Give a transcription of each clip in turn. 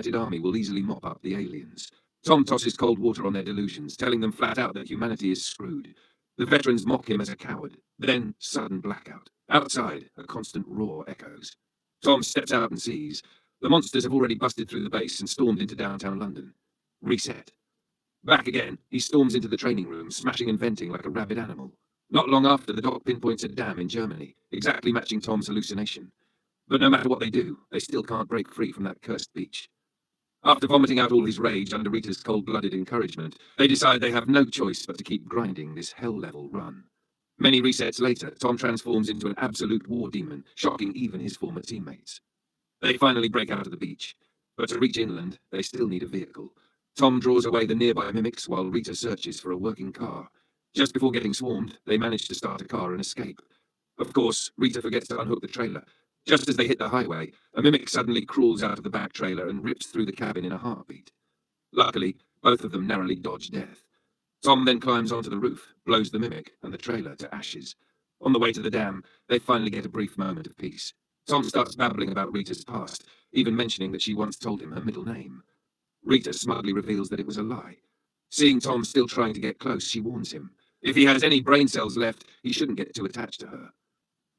united army will easily mop up the aliens. Tom tosses cold water on their delusions, telling them flat out that humanity is screwed. The veterans mock him as a coward. Then, sudden blackout. Outside, a constant roar echoes. Tom steps out and sees. The monsters have already busted through the base and stormed into downtown London. Reset. Back again, he storms into the training room, smashing and venting like a rabid animal. Not long after, the doc pinpoints a dam in Germany, exactly matching Tom's hallucination. But no matter what they do, they still can't break free from that cursed beach. After vomiting out all his rage under Rita's cold-blooded encouragement, they decide they have no choice but to keep grinding this hell-level run. Many resets later, Tom transforms into an absolute war demon, shocking even his former teammates. They finally break out of the beach, but to reach inland, they still need a vehicle. Tom draws away the nearby mimics while Rita searches for a working car. Just before getting swarmed, they manage to start a car and escape. Of course, Rita forgets to unhook the trailer. Just as they hit the highway, a mimic suddenly crawls out of the back trailer and rips through the cabin in a heartbeat. Luckily, both of them narrowly dodge death. Tom then climbs onto the roof, blows the mimic and the trailer to ashes. On the way to the dam, they finally get a brief moment of peace. Tom starts babbling about Rita's past, even mentioning that she once told him her middle name. Rita smugly reveals that it was a lie. Seeing Tom still trying to get close, she warns him. If he has any brain cells left, he shouldn't get too attached to her.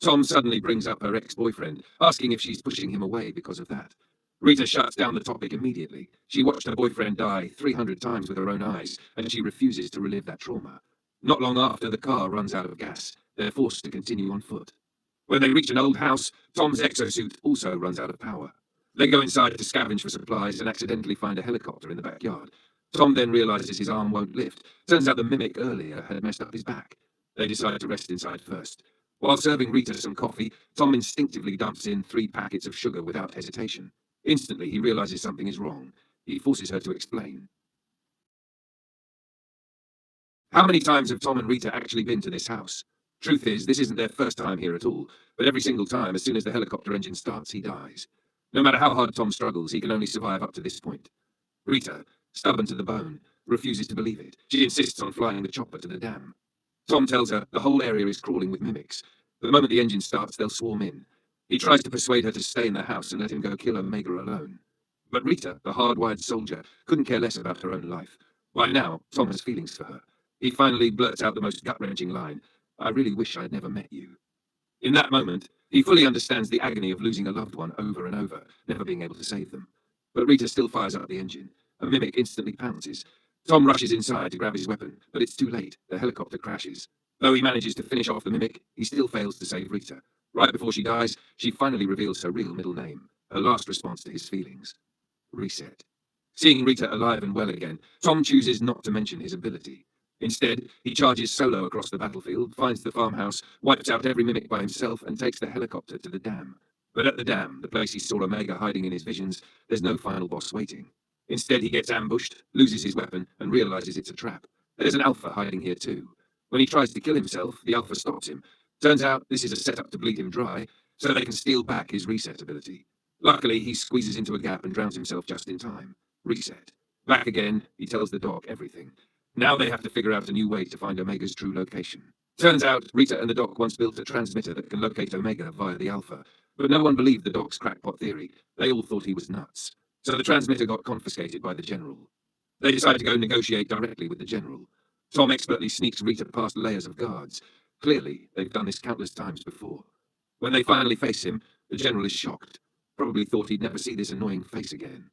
Tom suddenly brings up her ex-boyfriend, asking if she's pushing him away because of that. Rita shuts down the topic immediately. She watched her boyfriend die 300 times with her own eyes, and she refuses to relive that trauma. Not long after, the car runs out of gas. They're forced to continue on foot. When they reach an old house, Tom's exosuit also runs out of power. They go inside to scavenge for supplies and accidentally find a helicopter in the backyard. Tom then realizes his arm won't lift. Turns out the mimic earlier had messed up his back. They decide to rest inside first. While serving Rita some coffee, Tom instinctively dumps in 3 packets of sugar without hesitation. Instantly, he realizes something is wrong. He forces her to explain. How many times have Tom and Rita actually been to this house? Truth is, this isn't their first time here at all, but every single time, as soon as the helicopter engine starts, he dies. No matter how hard Tom struggles, he can only survive up to this point. Rita, stubborn to the bone, refuses to believe it. She insists on flying the chopper to the dam. Tom tells her the whole area is crawling with mimics. The moment the engine starts, they'll swarm in. He tries to persuade her to stay in the house and let him go kill Omega alone. But Rita, the hard-wired soldier, couldn't care less about her own life. By now, Tom has feelings for her. He finally blurts out the most gut-wrenching line, "I really wish I'd never met you." In that moment, he fully understands the agony of losing a loved one over and over, never being able to save them. But Rita still fires up the engine. A mimic instantly pounces. Tom rushes inside to grab his weapon, but it's too late. The helicopter crashes. Though he manages to finish off the mimic, he still fails to save Rita. Right before she dies, she finally reveals her real middle name, her last response to his feelings. Reset. Seeing Rita alive and well again, Tom chooses not to mention his ability. Instead, he charges solo across the battlefield, finds the farmhouse, wipes out every mimic by himself, and takes the helicopter to the dam. But at the dam, the place he saw Omega hiding in his visions, there's no final boss waiting. Instead, he gets ambushed, loses his weapon, and realizes it's a trap. There's an Alpha hiding here too. When he tries to kill himself, the Alpha stops him. Turns out this is a setup to bleed him dry, so they can steal back his reset ability. Luckily, he squeezes into a gap and drowns himself just in time. Reset. Back again, he tells the doc everything. Now they have to figure out a new way to find Omega's true location. Turns out, Rita and the doc once built a transmitter that can locate Omega via the Alpha, but no one believed the doc's crackpot theory. They all thought he was nuts. So the transmitter got confiscated by the General. They decide to go negotiate directly with the General. Tom expertly sneaks Rita past layers of guards. Clearly, they've done this countless times before. When they finally face him, the General is shocked. Probably thought he'd never see this annoying face again.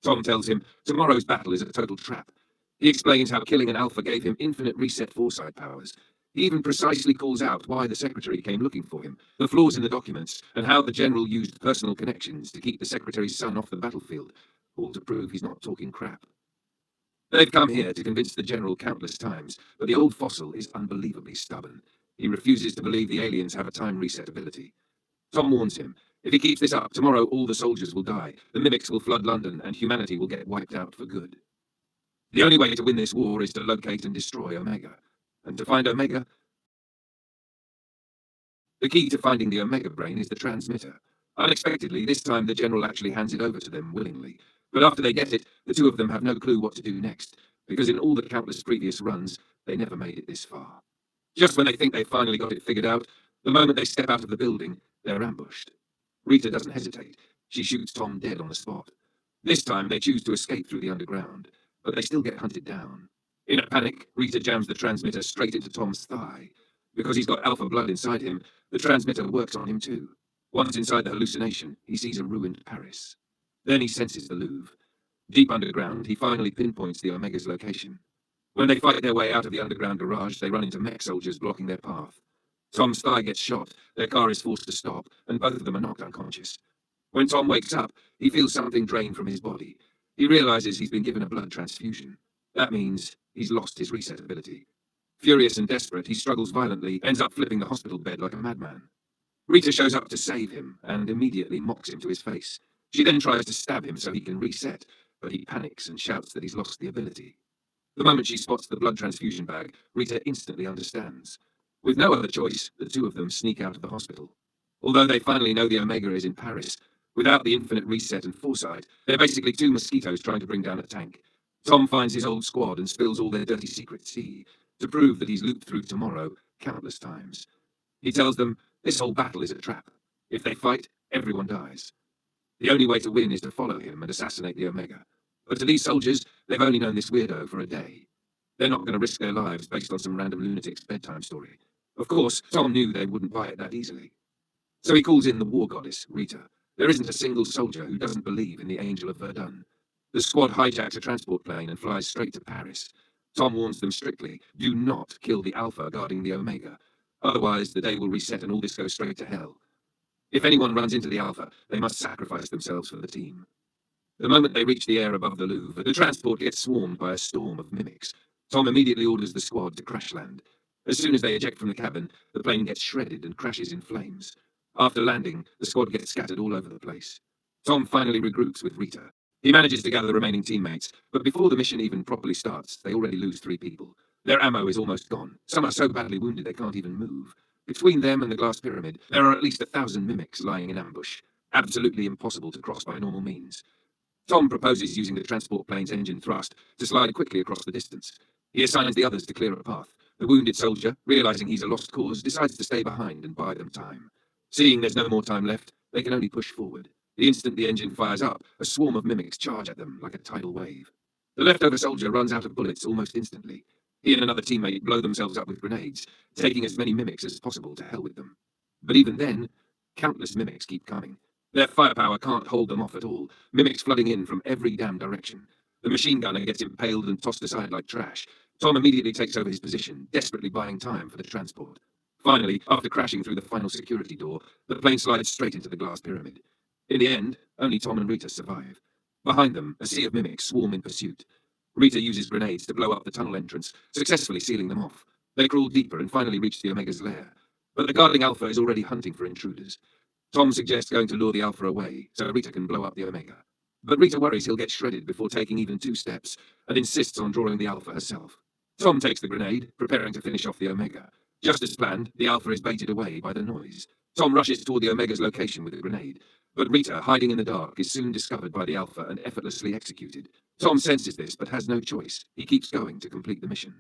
Tom tells him tomorrow's battle is a total trap. He explains how killing an Alpha gave him infinite reset foresight powers. He even precisely calls out why the Secretary came looking for him, the flaws in the documents, and how the General used personal connections to keep the Secretary's son off the battlefield, all to prove he's not talking crap. They've come here to convince the General countless times, but the old fossil is unbelievably stubborn. He refuses to believe the aliens have a time reset ability. Tom warns him, if he keeps this up, tomorrow all the soldiers will die, the mimics will flood London, and humanity will get wiped out for good. The only way to win this war is to locate and destroy Omega. And to find Omega, the key to finding the Omega brain is the transmitter. Unexpectedly, this time the General actually hands it over to them willingly. But after they get it, the two of them have no clue what to do next, because in all the countless previous runs, they never made it this far. Just when they think they've finally got it figured out, the moment they step out of the building, they're ambushed. Rita doesn't hesitate. She shoots Tom dead on the spot. This time, they choose to escape through the underground, but they still get hunted down. In a panic, Rita jams the transmitter straight into Tom's thigh. Because he's got alpha blood inside him, the transmitter works on him too. Once inside the hallucination, he sees a ruined Paris. Then he senses the Louvre. Deep underground, he finally pinpoints the Omega's location. When they fight their way out of the underground garage, they run into mech soldiers blocking their path. Tom's thigh gets shot, their car is forced to stop, and both of them are knocked unconscious. When Tom wakes up, he feels something drain from his body. He realizes he's been given a blood transfusion. That means he's lost his reset ability. Furious and desperate, he struggles violently, ends up flipping the hospital bed like a madman. Rita shows up to save him and immediately mocks him to his face. She then tries to stab him so he can reset, but he panics and shouts that he's lost the ability. The moment she spots the blood transfusion bag, Rita instantly understands. With no other choice, the two of them sneak out of the hospital. Although they finally know the Omega is in Paris, without the infinite reset and foresight, they're basically two mosquitoes trying to bring down a tank. Tom finds his old squad and spills all their dirty secrets to prove that he's looped through tomorrow countless times. He tells them this whole battle is a trap. If they fight, everyone dies. The only way to win is to follow him and assassinate the Omega. But to these soldiers, they've only known this weirdo for a day. They're not going to risk their lives based on some random lunatic's bedtime story. Of course, Tom knew they wouldn't buy it that easily. So he calls in the war goddess, Rita. There isn't a single soldier who doesn't believe in the Angel of Verdun. The squad hijacks a transport plane and flies straight to Paris. Tom warns them strictly, do not kill the Alpha guarding the Omega. Otherwise, the day will reset and all this goes straight to hell. If anyone runs into the Alpha, they must sacrifice themselves for the team. The moment they reach the air above the Louvre, the transport gets swarmed by a storm of mimics. Tom immediately orders the squad to crash land. As soon as they eject from the cabin, the plane gets shredded and crashes in flames. After landing, the squad gets scattered all over the place. Tom finally regroups with Rita. He manages to gather the remaining teammates, but before the mission even properly starts, they already lose 3 people. Their ammo is almost gone. Some are so badly wounded they can't even move. Between them and the glass pyramid, there are at least 1,000 mimics lying in ambush. Absolutely impossible to cross by normal means. Tom proposes using the transport plane's engine thrust to slide quickly across the distance. He assigns the others to clear a path. The wounded soldier, realizing he's a lost cause, decides to stay behind and buy them time. Seeing there's no more time left, they can only push forward. The instant the engine fires up, a swarm of mimics charge at them like a tidal wave. The leftover soldier runs out of bullets almost instantly. He and another teammate blow themselves up with grenades, taking as many mimics as possible to hell with them. But even then, countless mimics keep coming. Their firepower can't hold them off at all, mimics flooding in from every damn direction. The machine gunner gets impaled and tossed aside like trash. Tom immediately takes over his position, desperately buying time for the transport. Finally, after crashing through the final security door, the plane slides straight into the glass pyramid. In the end, only Tom and Rita survive. Behind them, a sea of mimics swarm in pursuit. Rita uses grenades to blow up the tunnel entrance, successfully sealing them off. They crawl deeper and finally reach the Omega's lair. But the guarding Alpha is already hunting for intruders. Tom suggests going to lure the Alpha away, so Rita can blow up the Omega. But Rita worries he'll get shredded before taking even 2 steps, and insists on drawing the Alpha herself. Tom takes the grenade, preparing to finish off the Omega. Just as planned, the Alpha is baited away by the noise. Tom rushes toward the Omega's location with the grenade, but Rita, hiding in the dark, is soon discovered by the Alpha and effortlessly executed. Tom senses this, but has no choice. He keeps going to complete the mission.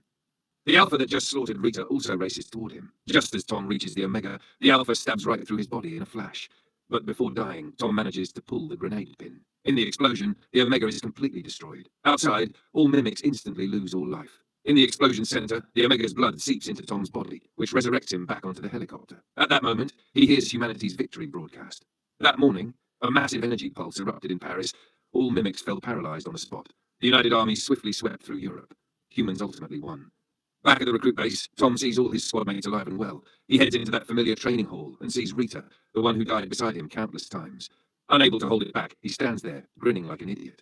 The Alpha that just slaughtered Rita also races toward him. Just as Tom reaches the Omega, the Alpha stabs right through his body in a flash. But before dying, Tom manages to pull the grenade pin. In the explosion, the Omega is completely destroyed. Outside, all mimics instantly lose all life. In the explosion center, the Omega's blood seeps into Tom's body, which resurrects him back onto the helicopter. At that moment, he hears humanity's victory broadcast. That morning, a massive energy pulse erupted in Paris. All mimics fell paralyzed on the spot. The United Army swiftly swept through Europe. Humans ultimately won. Back at the recruit base, Tom sees all his squad mates alive and well. He heads into that familiar training hall and sees Rita, the one who died beside him countless times. Unable to hold it back, he stands there, grinning like an idiot.